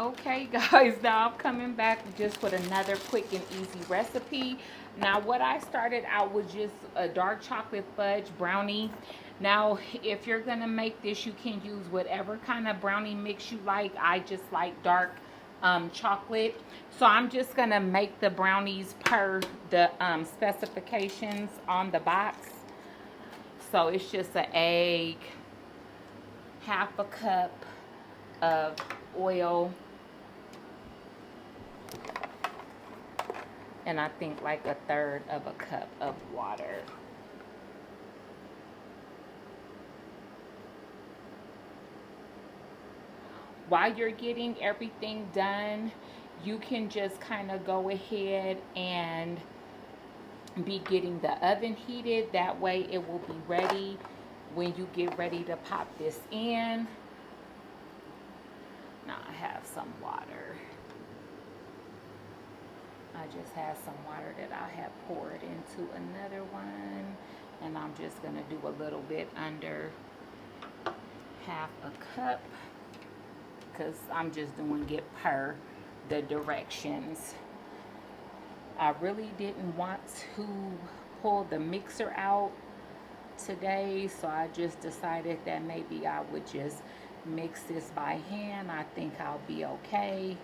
Okay, guys, now I'm coming back just with another quick and easy recipe. Now, what I started out with just a dark chocolate fudge brownie. Now, if you're gonna make this, you can use whatever kind of brownie mix you like. I just like dark chocolate. So I'm just gonna make the brownies per the specifications on the box. So it's just an egg, half a cup of oil, and I think like a third of a cup of water. While you're getting everything done, you can just kind of go ahead and be getting the oven heated. That way it will be ready when you get ready to pop this in. Now I have some water. I just have some water that I have poured into another one, and I'm just going to do a little bit under half a cup because I'm just doing it per the directions. I really didn't want to pull the mixer out today, so I just decided that maybe I would just mix this by hand. I think I'll be okay.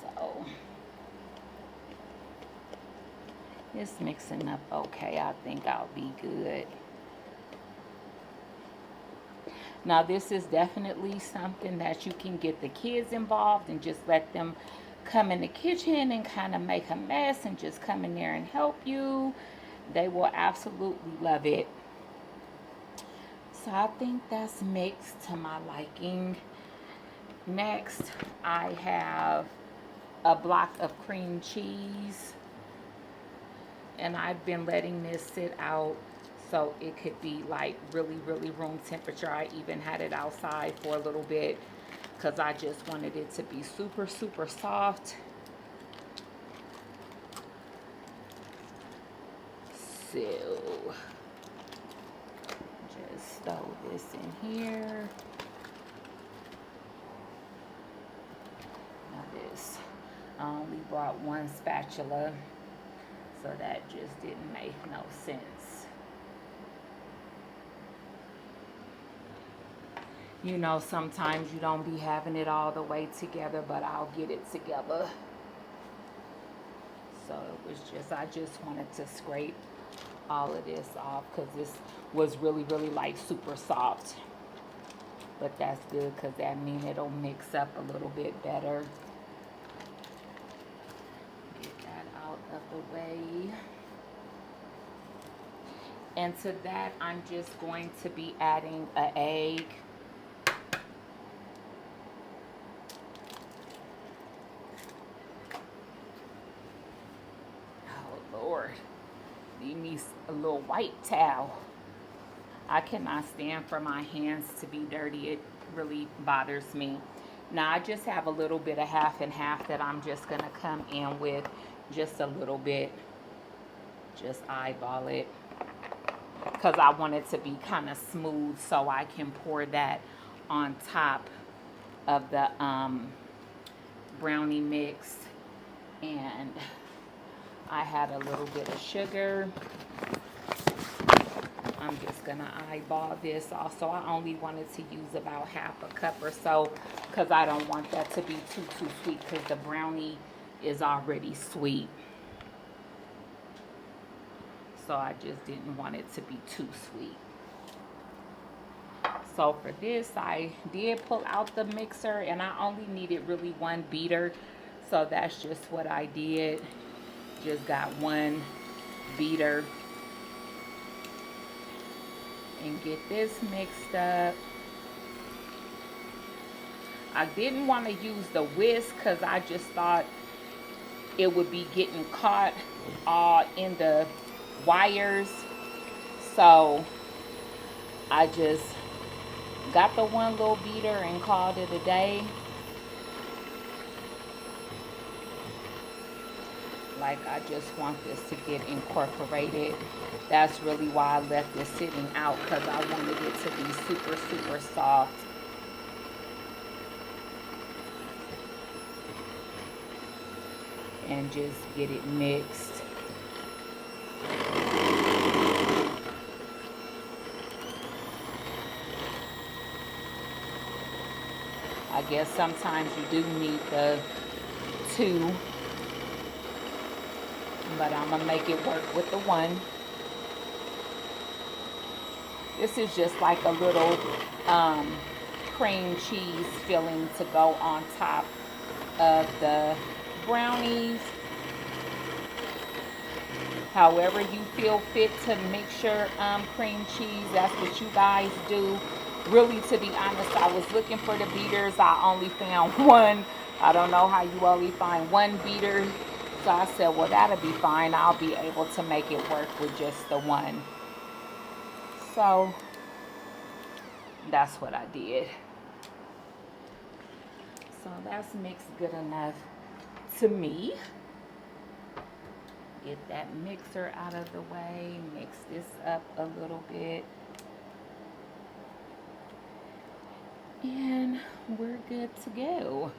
So it's mixing up okay. I think I'll be good. Now, this is definitely something that you can get the kids involved and just let them come in the kitchen and kind of make a mess and just come in there and help you. They will absolutely love it. So I think that's mixed to my liking. Next, I have a block of cream cheese, and I've been letting this sit out so it could be like really, really room temperature. I even had it outside for a little bit because I just wanted it to be super, super soft. So just throw this in here. Now this, I only brought one spatula, so that just didn't make no sense. You know, sometimes you don't be having it all the way together, but I'll get it together. So it was just, I just wanted to scrape all of this off because this was really, really like super soft. But that's good because that means it'll mix up a little bit better. Get that out of the way. And to that, I'm just going to be adding an egg. Oh, Lord. Need me a little white towel. I cannot stand for my hands to be dirty. It really bothers me. Now, I just have a little bit of half and half that I'm just going to come in with just a little bit. Just eyeball it. Because I want it to be kind of smooth so I can pour that on top of the brownie mix. And I had a little bit of sugar. I'm just going to eyeball this. Also, I only wanted to use about half a cup or so because I don't want that to be too sweet because the brownie is already sweet. So I just didn't want it to be too sweet. So for this, I did pull out the mixer and I only needed really one beater. So that's just what I did. Just got one beater. And get this mixed up. I didn't want to use the whisk because I just thought it would be getting caught in the wires. So I just got the one little beater and called it a day. like I just want this to get incorporated. That's really why I left this sitting out, because I wanted it to be super, super soft. And just get it mixed. I guess sometimes you do need the two, but I'm gonna make it work with the one. This is just like a little cream cheese filling to go on top of the brownies. However you feel fit to mix your cream cheese, that's what you guys do. Really, to be honest, I was looking for the beaters. I only found one. I don't know how you only find one beater. So I said, well, that'll be fine. I'll be able to make it work with just the one. So that's what I did. So that's mixed good enough to me. Get that mixer out of the way. Mix this up a little bit. And we're good to go.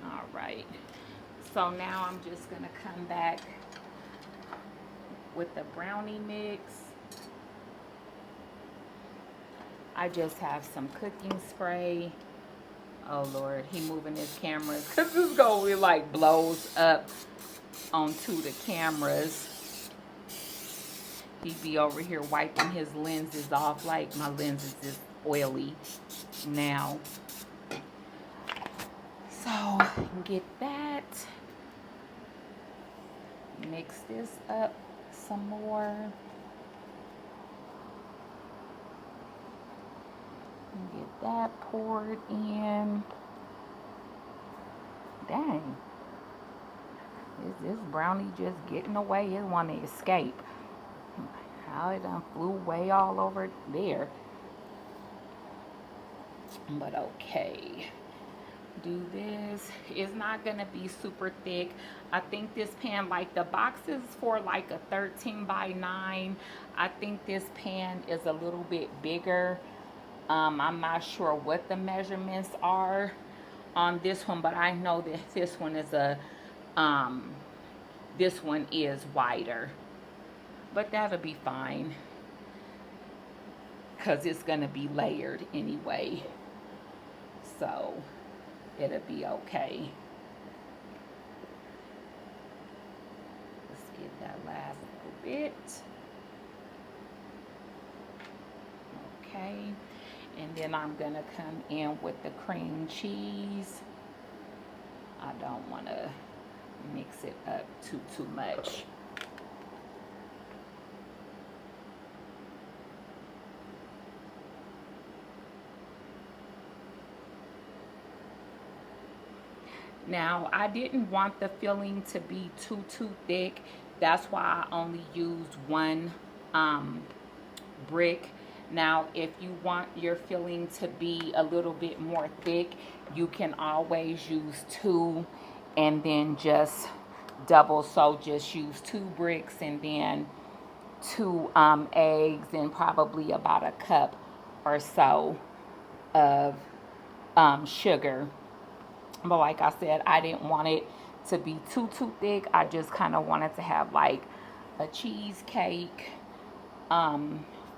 All right. So now I'm just going to come back with the brownie mix. I just have some cooking spray. Oh Lord, he moving his cameras because this really like blows up onto the cameras. He be over here wiping his lenses off like my lenses is oily now. So get that. Mix this up some more. Get that poured in. Dang. Is this brownie just getting away? It want to escape. How it done flew way all over there. But okay. Do this. It's not going to be super thick. I think this pan, like the box is for like a 13 by 9. I think this pan is a little bit bigger. I'm not sure what the measurements are on this one, but I know that this one is this one is wider. But that'll be fine, because it's going to be layered anyway. So it'll be okay. Let's get that last little bit. Okay. And then I'm going to come in with the cream cheese. I don't want to mix it up too much. Now, I didn't want the filling to be too thick. That's why I only used one brick. Now, if you want your filling to be a little bit more thick, you can always use 2 and then just double. So just use 2 bricks and then 2 eggs and probably about a cup or so of sugar. But like I said, I didn't want it to be too thick. I just kind of wanted to have like a cheesecake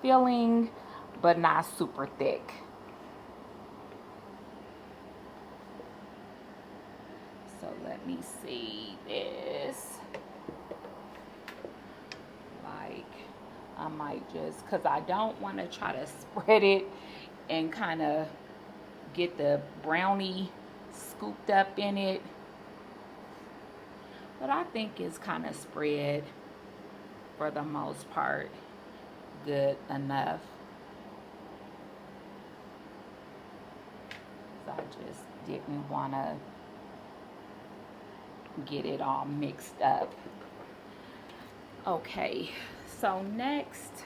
filling, but not super thick. So let me see this. Like, I might just, because I don't want to try to spread it and kind of get the brownie scooped up in it. But I think it's kind of spread for the most part good enough. So I just didn't want to get it all mixed up. Okay, so next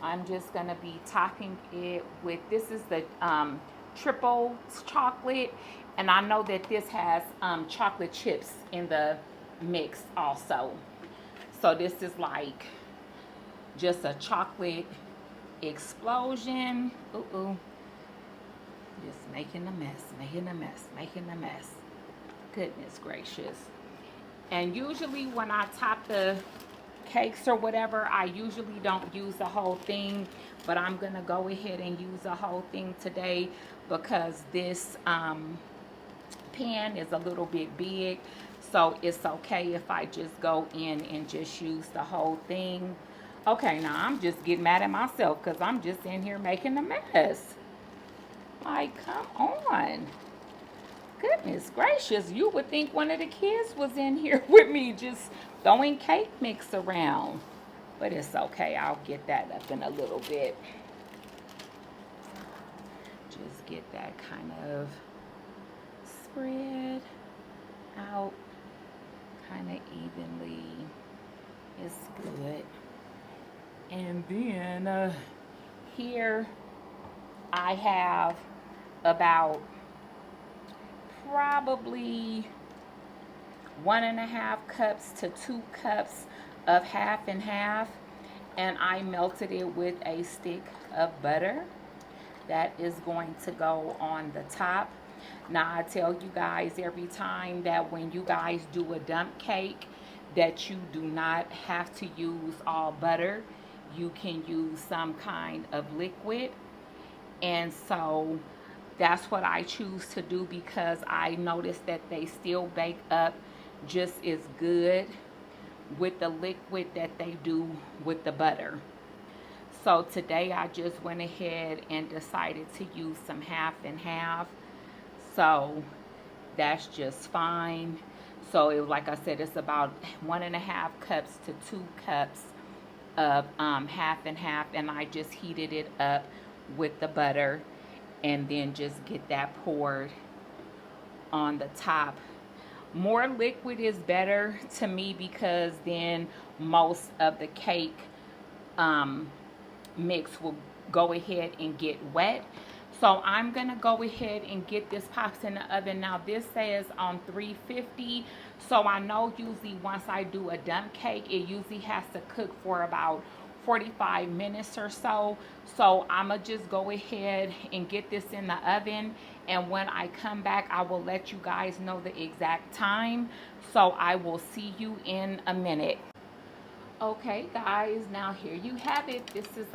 I'm just going to be topping it with, this is the triple chocolate, And I know that this has chocolate chips in the mix also. So this is like just a chocolate explosion. Ooh. Just making a mess, making a mess, making a mess. Goodness gracious. And usually when I top the cakes or whatever, I usually don't use the whole thing, but I'm gonna go ahead and use the whole thing today because this pan is a little bit big, so it's okay if I just go in and just use the whole thing. Okay, now I'm just getting mad at myself because I'm just in here making a mess. Like, come on. Goodness gracious, you would think one of the kids was in here with me just throwing cake mix around. But it's okay, I'll get that up in a little bit. Just get that kind of spread out kind of evenly. It's good. And then here I have about probably 1.5 cups to 2 cups of half and half, and I melted it with a stick of butter. That is going to go on the top. Now I tell you guys every time that when you guys do a dump cake that you do not have to use all butter. You can use some kind of liquid, and so that's what I choose to do because I noticed that they still bake up just as good with the liquid that they do with the butter. So today I just went ahead and decided to use some half and half. So that's just fine. So it, like I said, it's about 1.5 cups to 2 cups of half and half, and I just heated it up with the butter and then just get that poured on the top. More liquid is better to me because then most of the cake mix will go ahead and get wet. So I'm gonna go ahead and get this pops in the oven. Now this says on 350, so I know usually once I do a dump cake, it usually has to cook for about 45 minutes or so. So I'ma just go ahead and get this in the oven, and when I come back I will let you guys know the exact time. So I will see you in a minute. Okay guys, now here you have it. This is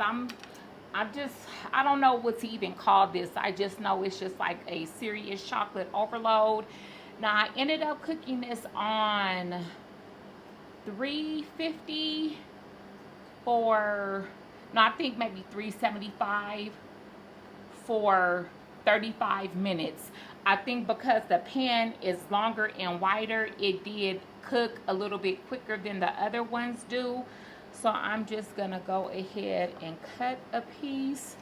I don't know what to even call this. I just know it's just like a serious chocolate overload. Now I ended up cooking this on 350 for, no, I think maybe 375 for 35 minutes. I think because the pan is longer and wider, it did cook a little bit quicker than the other ones do. So I'm just gonna go ahead and cut a piece.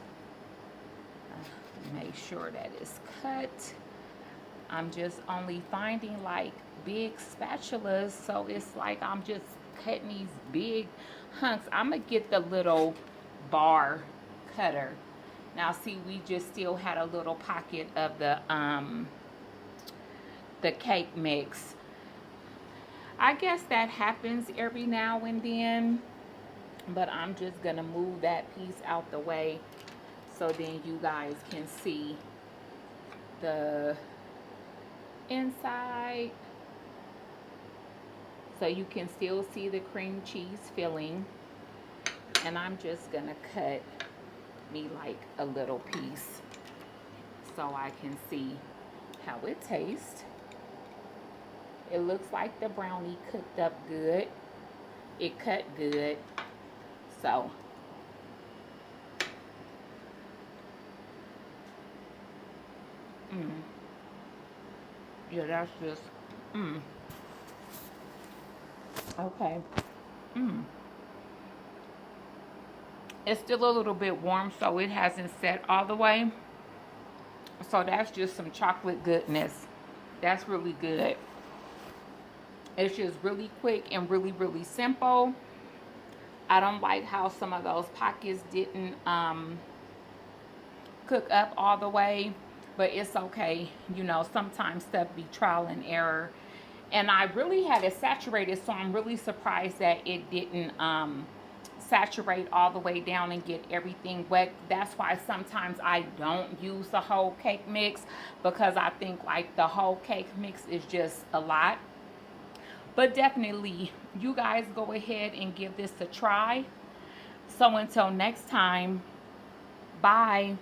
Make sure that it's cut. I'm just only finding like big spatulas, so it's like I'm just cutting these big hunks. I'm gonna get the little bar cutter. Now see, we just still had a little pocket of the cake mix. I guess that happens every now and then, but I'm just gonna move that piece out the way so then you guys can see the inside, so you can still see the cream cheese filling. And I'm just gonna cut me like a little piece so I can see how it tastes. It looks like the brownie cooked up good. It cut good. So yeah, that's just okay. It's still a little bit warm, so it hasn't set all the way. So that's just some chocolate goodness. That's really good. It's just really quick and really, really simple. I don't like how some of those pockets didn't cook up all the way. but it's okay. You know, sometimes stuff be trial and error. And I really had it saturated, so I'm really surprised that it didn't saturate all the way down and get everything wet. That's why sometimes I don't use the whole cake mix, because I think like the whole cake mix is just a lot. But definitely, you guys go ahead and give this a try. So until next time, bye.